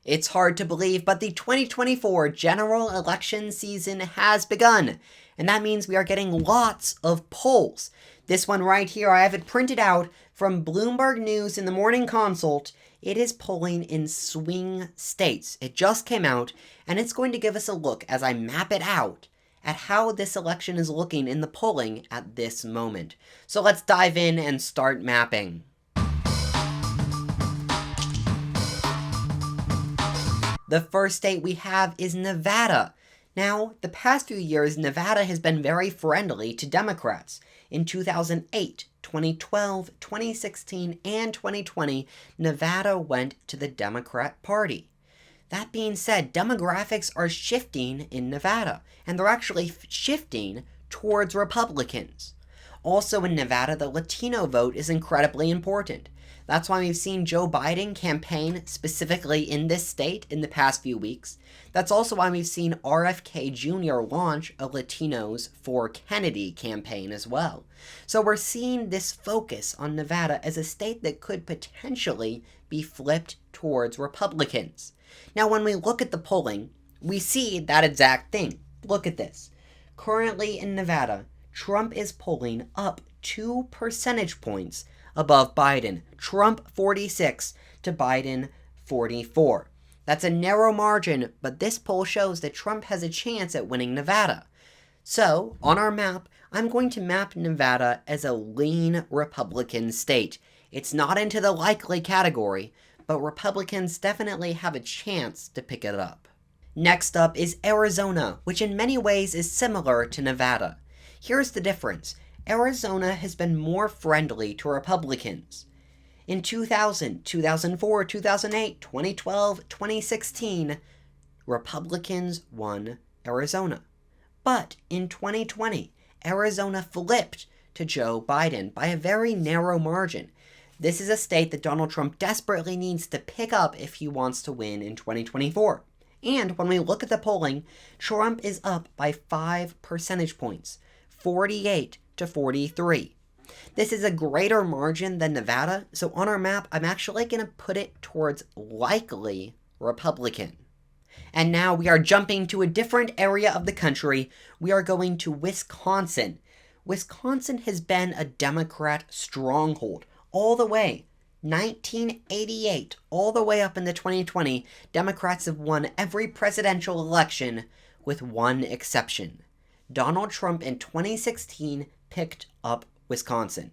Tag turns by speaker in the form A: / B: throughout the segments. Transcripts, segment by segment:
A: It's hard to believe, but the 2024 general election season has begun, and that means we are getting lots of polls. This one right here, I have it printed out from Bloomberg News in the Morning Consult. It is polling in swing states. It just came out, and it's going to give us a look as I map it out at how this election is looking in the polling at this moment. So let's dive in and start mapping. The first state we have is Nevada. Now, the past few years, Nevada has been very friendly to Democrats. In 2008, 2012, 2016, and 2020, Nevada went to the Democrat Party. That being said, demographics are shifting in Nevada, and they're actually shifting towards Republicans. Also in Nevada, the Latino vote is incredibly important. That's why we've seen Joe Biden campaign specifically in this state in the past few weeks. That's also why we've seen RFK Jr. launch a Latinos for Kennedy campaign as well. So we're seeing this focus on Nevada as a state that could potentially be flipped towards Republicans. Now, when we look at the polling, we see that exact thing. Look at this. Currently in Nevada, Trump is polling up 2 percentage points above Biden. Trump 46 to Biden 44. That's a narrow margin, but this poll shows that Trump has a chance at winning Nevada. So, on our map, I'm going to map Nevada as a lean Republican state. It's not into the likely category, but Republicans definitely have a chance to pick it up. Next up is Arizona, which in many ways is similar to Nevada. Here's the difference. Arizona has been more friendly to Republicans. In 2000, 2004, 2008, 2012, 2016, Republicans won Arizona. But in 2020, Arizona flipped to Joe Biden by a very narrow margin. This is a state that Donald Trump desperately needs to pick up if he wants to win in 2024. And when we look at the polling, Trump is up by 5 percentage points, 48 to 43. This is a greater margin than Nevada, so on our map, I'm actually going to put it towards likely Republican. And now we are jumping to a different area of the country. We are going to Wisconsin. Wisconsin has been a Democrat stronghold all the way. 1988, all the way up into 2020, Democrats have won every presidential election with one exception. Donald Trump in 2016 picked up Wisconsin.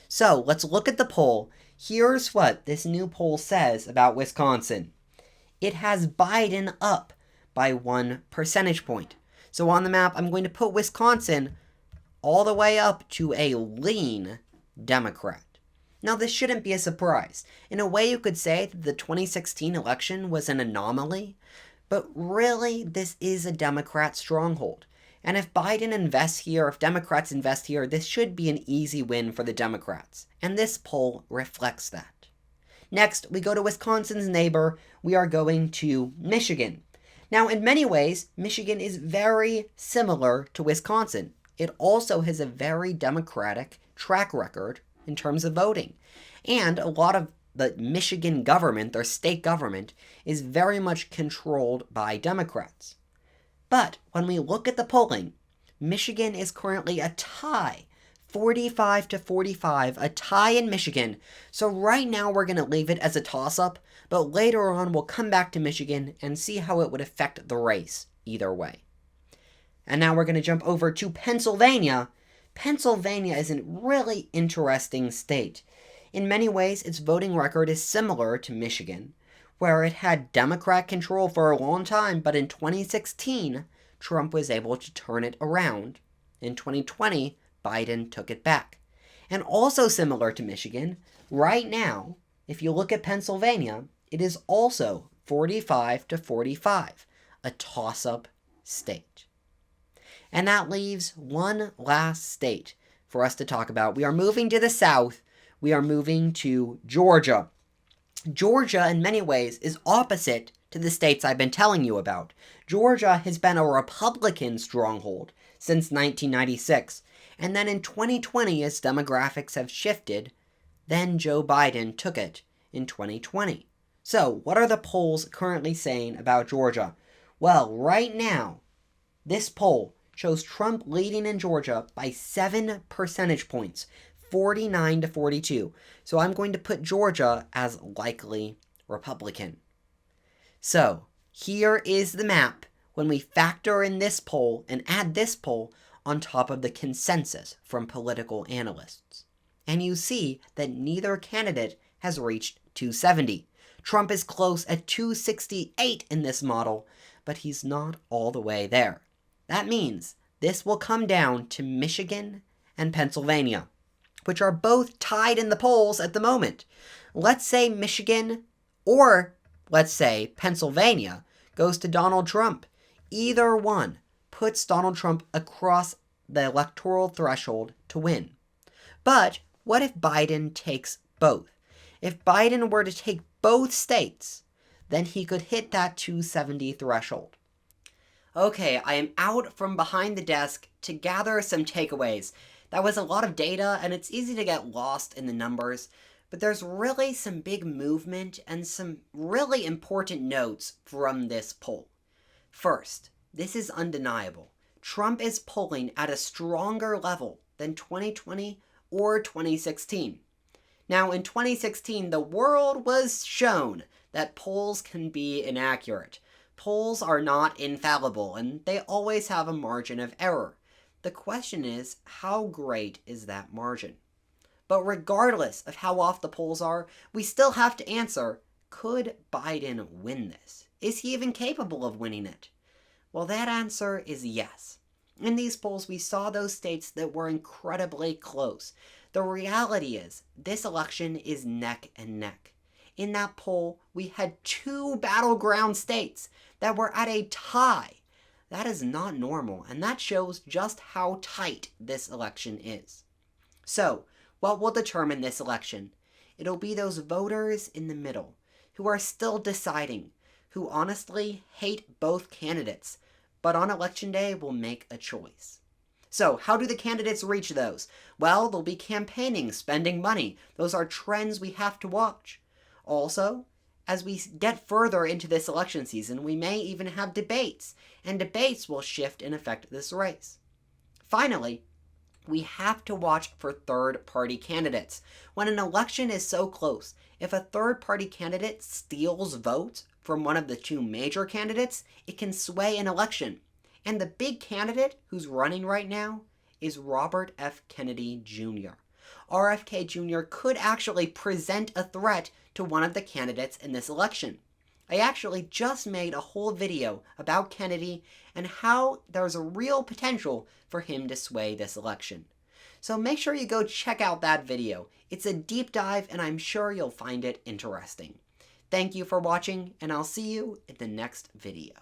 A: So let's look at the poll. Here's what this new poll says about Wisconsin. It has Biden up by 1 percentage point. So on the map, I'm going to put Wisconsin all the way up to a lean Democrat. Now, this shouldn't be a surprise. In a way, you could say that the 2016 election was an anomaly, but really, this is a Democrat stronghold. And if Biden invests here, if Democrats invest here, this should be an easy win for the Democrats. And this poll reflects that. Next, we go to Wisconsin's neighbor. We are going to Michigan. Now, in many ways, Michigan is very similar to Wisconsin. It also has a very Democratic track record in terms of voting. And a lot of the Michigan government, their state government, is very much controlled by Democrats. But when we look at the polling, Michigan is currently a tie, 45 to 45, a tie in Michigan. So right now we're going to leave it as a toss-up, but later on we'll come back to Michigan and see how it would affect the race either way. And now we're going to jump over to Pennsylvania. Pennsylvania is a really interesting state. In many ways, its voting record is similar to Michigan, where it had Democrat control for a long time, but in 2016, Trump was able to turn it around. In 2020, Biden took it back. And also similar to Michigan, right now, if you look at Pennsylvania, it is also 45 to 45, a toss-up state. And that leaves one last state for us to talk about. We are moving to the south. We are moving to Georgia. Georgia, in many ways, is opposite to the states I've been telling you about. Georgia has been a Republican stronghold since 1996. And then in 2020, as demographics have shifted, then Joe Biden took it in 2020. So, what are the polls currently saying about Georgia? Well, right now, this poll shows Trump leading in Georgia by 7 percentage points, 49 to 42. So I'm going to put Georgia as likely Republican. So here is the map when we factor in this poll and add this poll on top of the consensus from political analysts. And you see that neither candidate has reached 270. Trump is close at 268 in this model, but he's not all the way there. That means this will come down to Michigan and Pennsylvania, which are both tied in the polls at the moment. Let's say Michigan or let's say Pennsylvania goes to Donald Trump. Either one puts Donald Trump across the electoral threshold to win. But what if Biden takes both? If Biden were to take both states, then he could hit that 270 threshold. Okay, I am out from behind the desk to gather some takeaways. That was a lot of data, and it's easy to get lost in the numbers, but there's really some big movement and some really important notes from this poll. First, this is undeniable. Trump is polling at a stronger level than 2020 or 2016. Now, in 2016, the world was shown that polls can be inaccurate. Polls are not infallible, and they always have a margin of error. The question is, how great is that margin? But regardless of how off the polls are, we still have to answer, could Biden win this? Is he even capable of winning it? Well, that answer is yes. In these polls, we saw those states that were incredibly close. The reality is, this election is neck and neck. In that poll, we had 2 battleground states that were at a tie. That is not normal, and that shows just how tight this election is. So, what will determine this election? It'll be those voters in the middle who are still deciding, who honestly hate both candidates, but on election day will make a choice. So, how do the candidates reach those? Well, they'll be campaigning, spending money. Those are trends we have to watch. Also, as we get further into this election season, we may even have debates, and debates will shift and affect this race. Finally, we have to watch for third-party candidates. When an election is so close, if a third-party candidate steals votes from one of the 2 major candidates, it can sway an election. And the big candidate who's running right now is Robert F. Kennedy Jr. RFK Jr. could actually present a threat to one of the candidates in this election. I actually just made a whole video about Kennedy and how there's a real potential for him to sway this election. So make sure you go check out that video. It's a deep dive and I'm sure you'll find it interesting. Thank you for watching, and I'll see you in the next video.